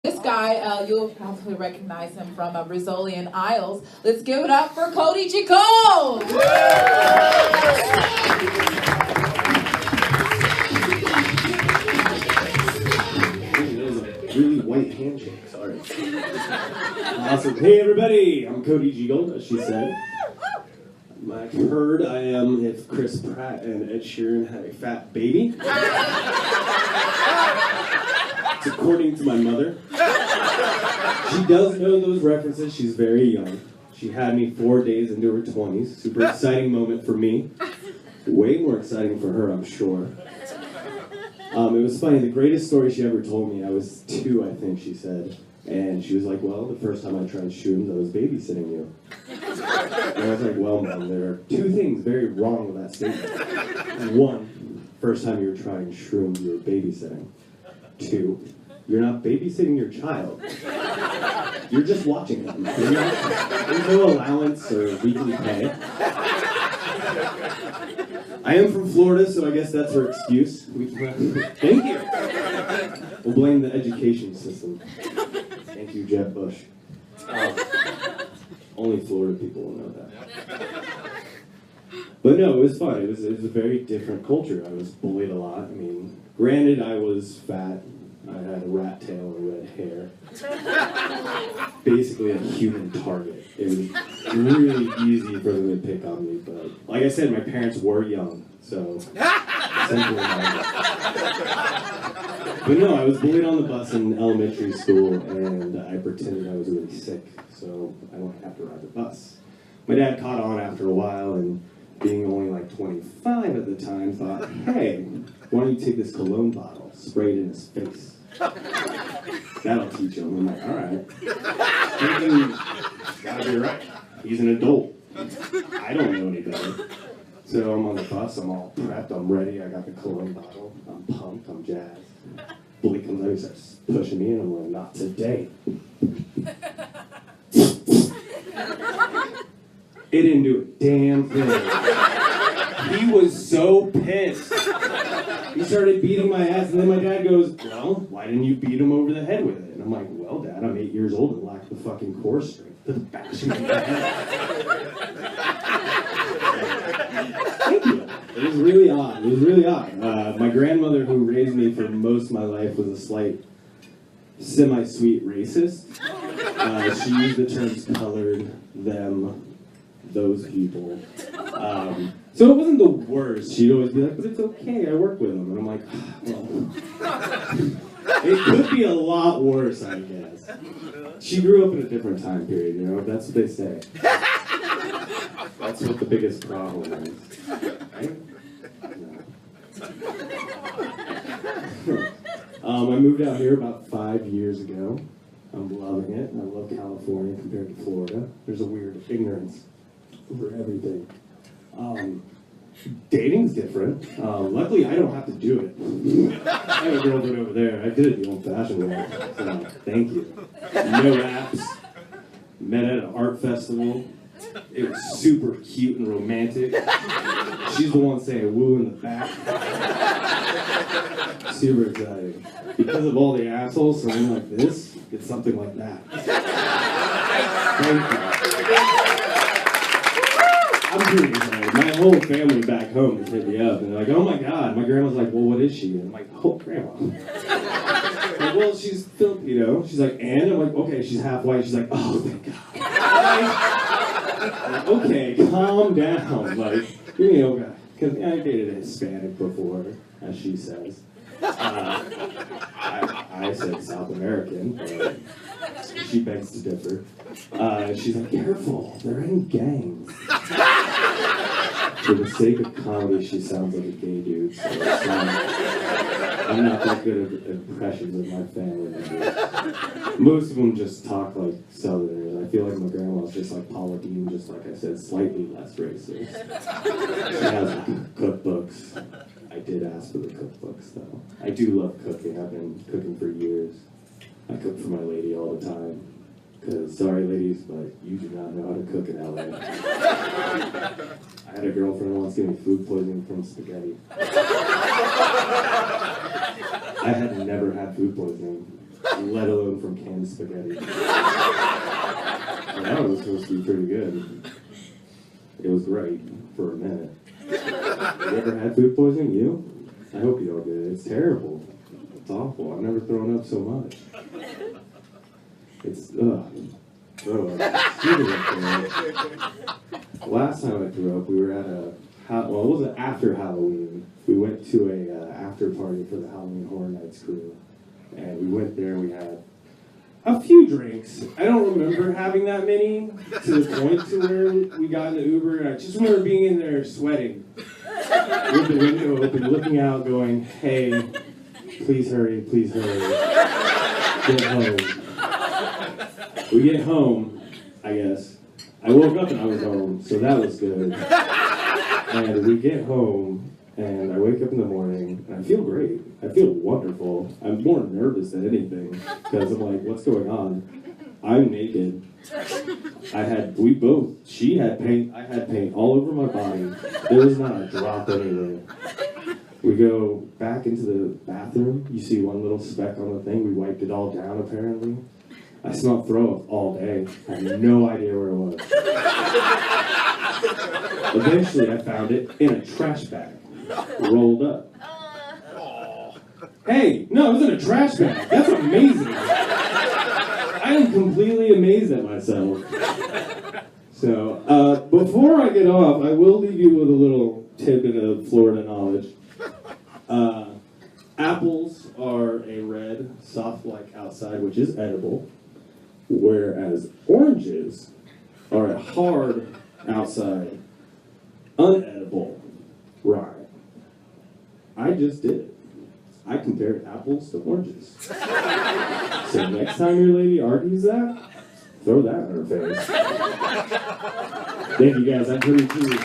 This guy, you'll probably recognize him from Brazilian Isles. Let's give it up for Cody Gigold! Really white handshake, sorry. Awesome. Hey everybody, I'm Cody Gigold, as she said. I heard I am if Chris Pratt and Ed Sheeran had a fat baby. It's according to my mother. She does know those references, she's very young. She had me 4 days into her 20s. Super exciting moment for me. Way more exciting for her, I'm sure. It was funny, the greatest story she ever told me, I was 2, I think she said, and she was like, well, the first time I tried shrooms, I was babysitting you. And I was like, well, Mom, there are 2 things very wrong with that statement. 1, first time you were trying shrooms, you were babysitting. 2, you're not babysitting your child. You're just watching them. There's no allowance or weekly pay. I am from Florida, so I guess that's her excuse. Thank you. We'll blame the education system. Thank you, Jeb Bush. Only Florida people will know that. But no, it was fun. It was a very different culture. I was bullied a lot. I mean, granted, I was fat. I had a rat tail and red hair. Basically a human target. It was really easy for them to pick on me, but like I said, my parents were young, so essentially But no, I was bullied on the bus in elementary school, and I pretended I was really sick, so I wouldn't have to ride the bus. My dad caught on after a while, and being only like 25 at the time, thought, hey, why don't you take this cologne bottle, spray it in his face. That'll teach him. I'm like, all right. Thinking, gotta be right. He's an adult. I don't know any better. So I'm on the bus, I'm all prepped, I'm ready, I got the cologne bottle, I'm pumped, I'm jazzed. Bully comes out, he starts pushing me, and I'm like, not today. It didn't do a damn thing. He was so pissed. He started beating my ass, and then my dad goes, well, why didn't you beat him over the head with it? And I'm like, well, Dad, I'm 8 years old and lack the fucking core strength to bash him in the head. Thank you. It was really odd. It was really odd. My grandmother, who raised me for most of my life, was a slight, semi-sweet racist. She used the terms colored, them, those people. So it wasn't the worst. She'd always be like, but it's okay, I work with them. And I'm like, well, it could be a lot worse, I guess. She grew up in a different time period, you know, that's what they say. That's what the biggest problem is. Right? No. I moved out here about 5 years ago. I'm loving it. I love California compared to Florida. There's a weird ignorance over everything. Dating's different. Luckily, I don't have to do it. I have a girlfriend over there. I did it the old-fashioned way. So, thank you. No apps. Met at an art festival. It was super cute and romantic. She's the one saying woo in the back. Super exciting. Because of all the assholes surrounding like this, it's something like that. Thank you. I'm pretty excited. My whole family back home just hit me up and they're like, oh my god. My grandma's like, well, what is she? And I'm like, oh, grandma. Like, well, she's Filipino. She's like, and? I'm like, okay, she's half white. She's like, oh, thank god. Like, okay, calm down. Like, you know, because I dated a Hispanic before, as she says. I said South American, but she begs to differ. She's like, careful, they're in gangs. For the sake of comedy, she sounds like a gay dude, so I'm not that good at impressions of my family members. Most of them just talk like Southerners. I feel like my grandma's just like Paula Dean, just like I said, slightly less racist. She has cookbooks. I did ask for the cookbooks, though. I do love cooking. I've been cooking for years. I cook for my lady all the time. Because, sorry ladies, but you do not know how to cook in LA. I had a girlfriend who once gave me food poisoning from spaghetti. I had never had food poisoning. let alone from canned spaghetti. And that was supposed to be pretty good. It was great for a minute. You ever had food poisoning? You? I hope you don't get it. It's terrible. It's awful. I've never thrown up so much. It's, Last time I threw up, we were at it wasn't after Halloween. We went to a after party for the Halloween Horror Nights crew. And we went there and we had a few drinks. I don't remember having that many to the point to where we got in the Uber. And I just remember being in there sweating with the window open, looking out, going, hey, please hurry, get home. We get home, I guess. I woke up and I was home, so that was good. And we get home, and I wake up in the morning, and I feel great. I feel wonderful. I'm more nervous than anything, because I'm like, what's going on? I'm naked. She had paint, I had paint all over my body. There was not a drop anywhere. We go back into the bathroom. You see one little speck on the thing. We wiped it all down, apparently. I smelled throw up all day. I had no idea where it was. Eventually, I found it in a trash bag, rolled up. Hey, no, it was in a trash bag. That's amazing. I am completely amazed at myself. So, before I get off, I will leave you with a little tidbit of Florida knowledge. Apples are a red, soft-like outside, which is edible, whereas oranges are a hard outside, unedible rind. I just did it. I compared apples to oranges. So next time your lady argues that, throw that in her face. Thank you guys. I'm pretty cool.